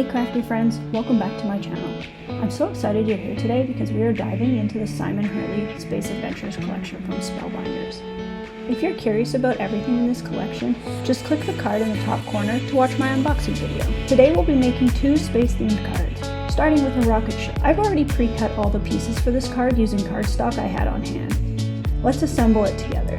Hey crafty friends, welcome back to my channel. I'm so excited you're here today because we are diving into the Hurley Space Adventures collection from Spellbinders. If you're curious about everything in this collection, just click the card in the top corner to watch my unboxing video. Today we'll be making two space-themed cards, starting with a rocket ship. I've already pre-cut all the pieces for this card using cardstock I had on hand. Let's assemble it together.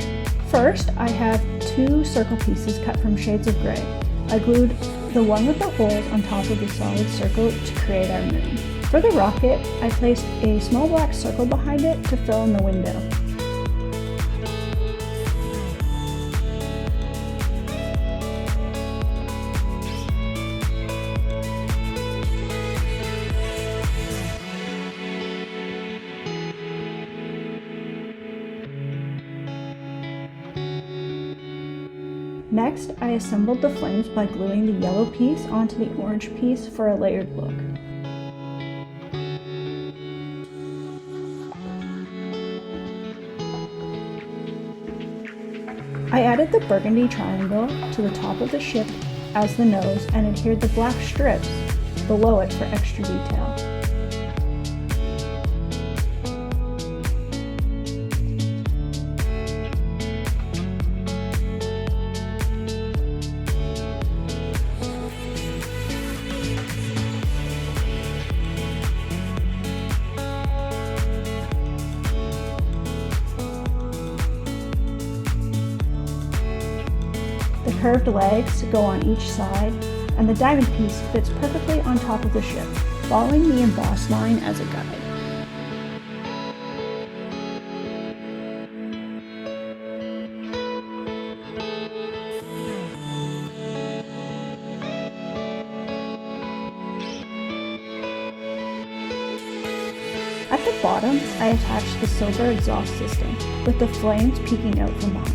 First, I have two circle pieces cut from shades of gray. I glued the one with the holes on top of the solid circle to create our moon. For the rocket, I placed a small black circle behind it to fill in the window. Next, I assembled the flames by gluing the yellow piece onto the orange piece for a layered look. I added the burgundy triangle to the top of the ship as the nose and adhered the black strips below it for extra detail. The curved legs go on each side, and the diamond piece fits perfectly on top of the ship, following the emboss line as a guide. At the bottom, I attached the silver exhaust system, with the flames peeking out from behind.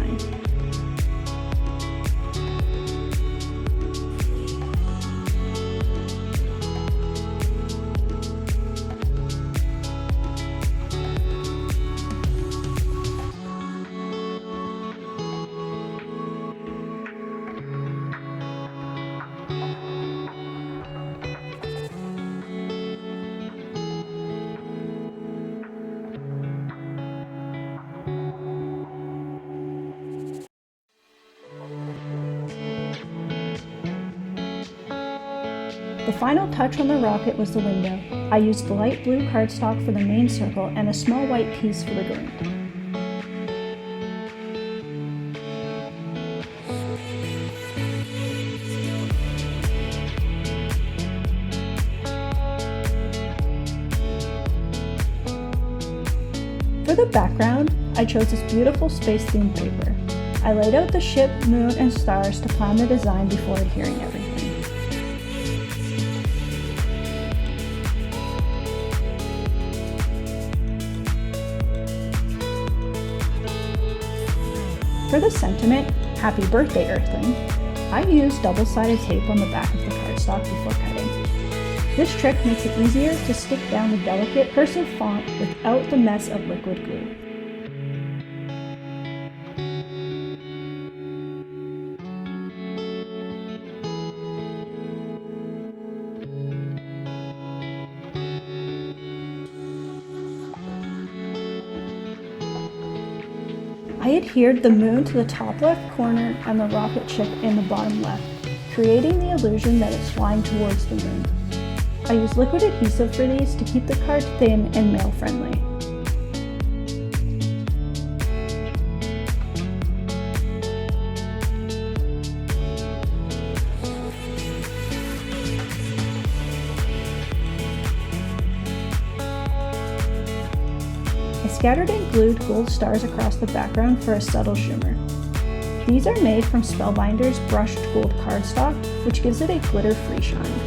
The final touch on the rocket was the window. I used the light blue cardstock for the main circle and a small white piece for the groom. For the background, I chose this beautiful space-themed paper. I laid out the ship, moon, and stars to plan the design before adhering everything. For the sentiment, Happy Birthday Earthling, I used double-sided tape on the back of the cardstock before cutting. This trick makes it easier to stick down the delicate cursive font without the mess of liquid glue. I adhered the moon to the top left corner and the rocket ship in the bottom left, creating the illusion that it's flying towards the moon. I used liquid adhesive for these to keep the card thin and mail-friendly. I scattered and glued gold stars across the background for a subtle shimmer. These are made from Spellbinders brushed gold cardstock, which gives it a glitter-free shine.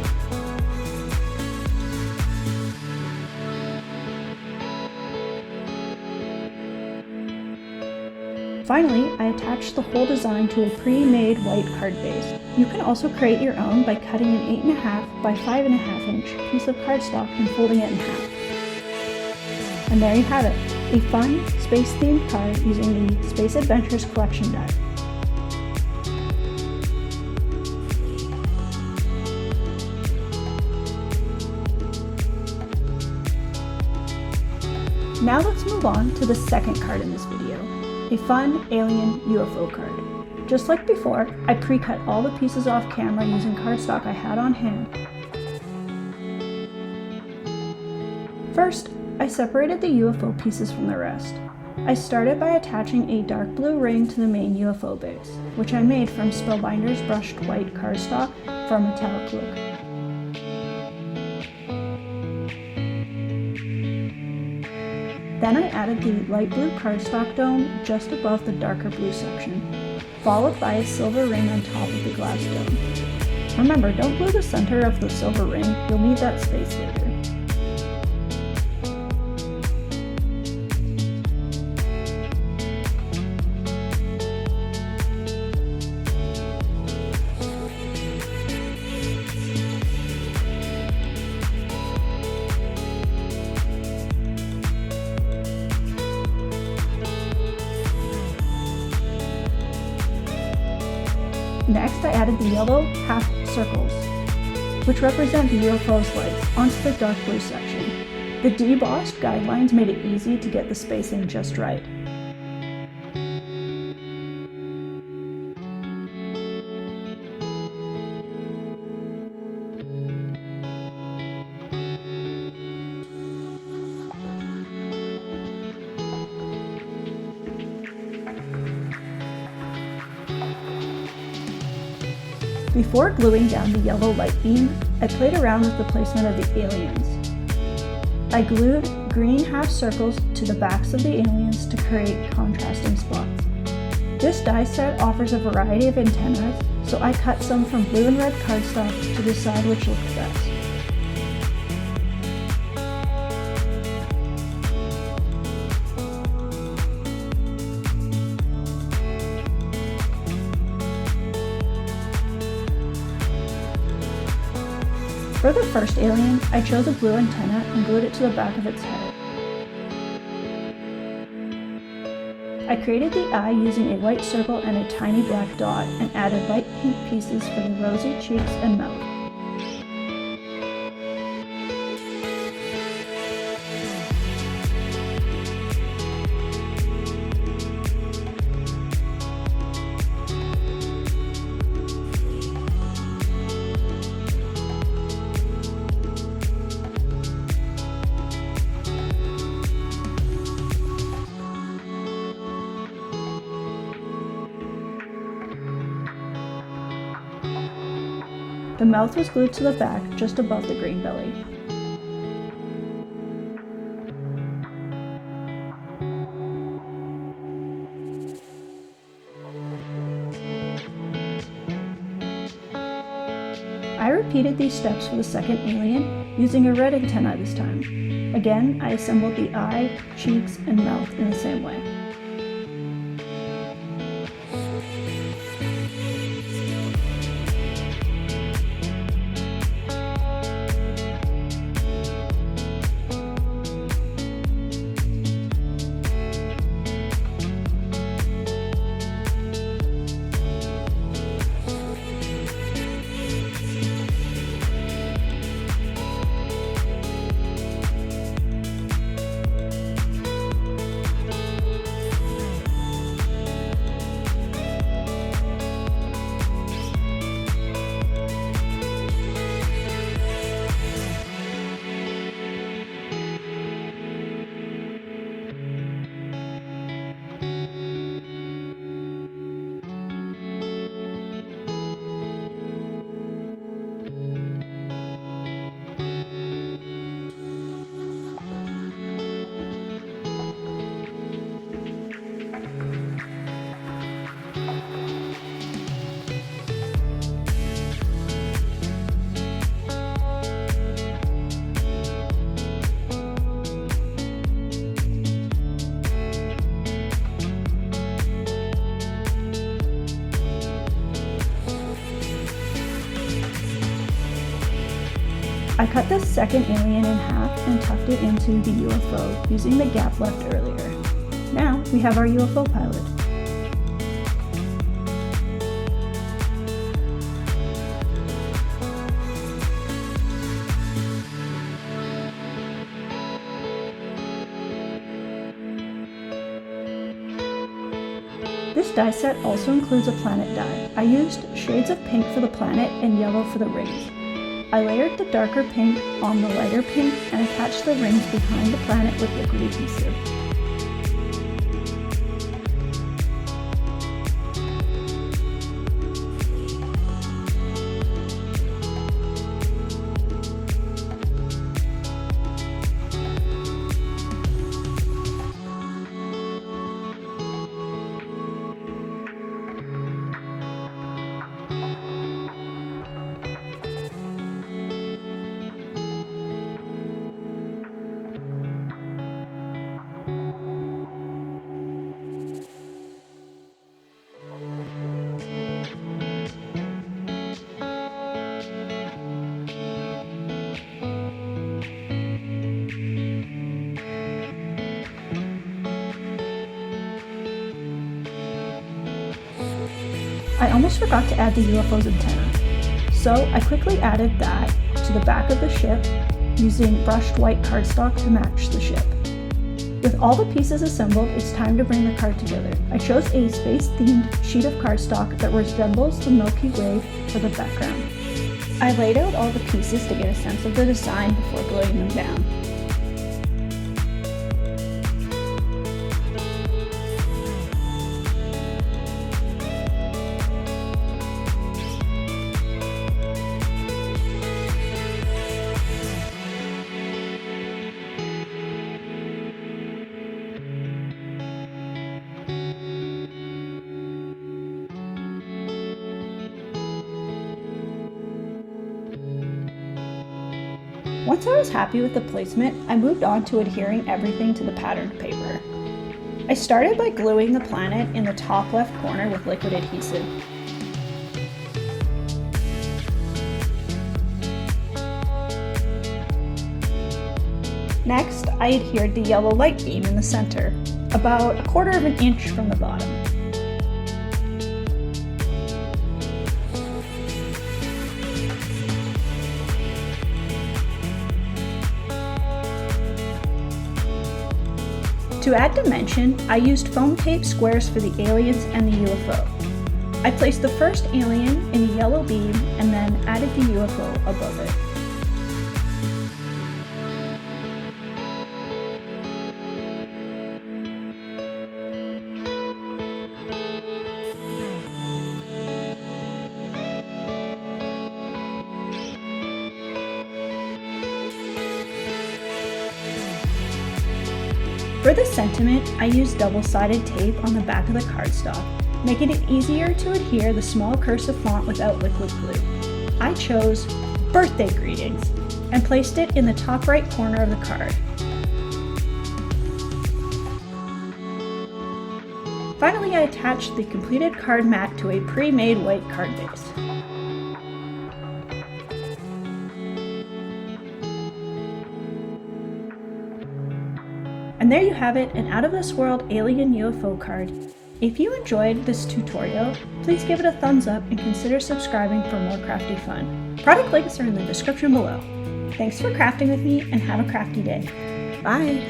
Finally, I attached the whole design to a pre-made white card base. You can also create your own by cutting an 8.5 by 5.5 inch piece of cardstock and folding it in half. And there you have it, a fun, space-themed card using the Space Adventures collection die. Now let's move on to the second card in this video, a fun alien UFO card. Just like before, I pre-cut all the pieces off camera using cardstock I had on hand. First, I separated the UFO pieces from the rest. I started by attaching a dark blue ring to the main UFO base, which I made from Spellbinders brushed white cardstock for a metallic look. Then I added the light blue cardstock dome just above the darker blue section, followed by a silver ring on top of the glass dome. Remember, don't glue the center of the silver ring, you'll need that space later. Next, I added the yellow half circles, which represent the UFO's legs, onto the dark blue section. The debossed guidelines made it easy to get the spacing just right. Before gluing down the yellow light beam, I played around with the placement of the aliens. I glued green half circles to the backs of the aliens to create contrasting spots. This die set offers a variety of antennas, so I cut some from blue and red cardstock to decide which looked best. For the first alien, I chose a blue antenna and glued it to the back of its head. I created the eye using a white circle and a tiny black dot and added light pink pieces for the rosy cheeks and mouth. The mouth was glued to the back just above the green belly. I repeated these steps for the second alien, using a red antenna this time. Again, I assembled the eye, cheeks, and mouth in the same way. I cut this second alien in half and tucked it into the UFO using the gap left earlier. Now we have our UFO pilot. die set also includes a planet die. I used shades of pink for the planet and yellow for the rings. I layered the darker pink on the lighter pink and attached the rings behind the planet with liquid adhesive. I almost forgot to add the UFO's antenna, so I quickly added that to the back of the ship using brushed white cardstock to match the ship. With all the pieces assembled, it's time to bring the card together. I chose a space-themed sheet of cardstock that resembles the Milky Way for the background. I laid out all the pieces to get a sense of the design before gluing them down. Once I was happy with the placement, I moved on to adhering everything to the patterned paper. I started by gluing the planet in the top left corner with liquid adhesive. Next, I adhered the yellow light beam in the center, about 1/4 of an inch from the bottom. To add dimension, I used foam tape squares for the aliens and the UFO. I placed the first alien in the yellow beam and then added the UFO above it. For the sentiment, I used double-sided tape on the back of the cardstock, making it easier to adhere the small cursive font without liquid glue. I chose "Birthday Greetings" and placed it in the top right corner of the card. Finally, I attached the completed card mat to a pre-made white card base. And there you have it, an out-of-this-world alien UFO card. If you enjoyed this tutorial, please give it a thumbs up and consider subscribing for more crafty fun. Product links are in the description below. Thanks for crafting with me and have a crafty day. Bye!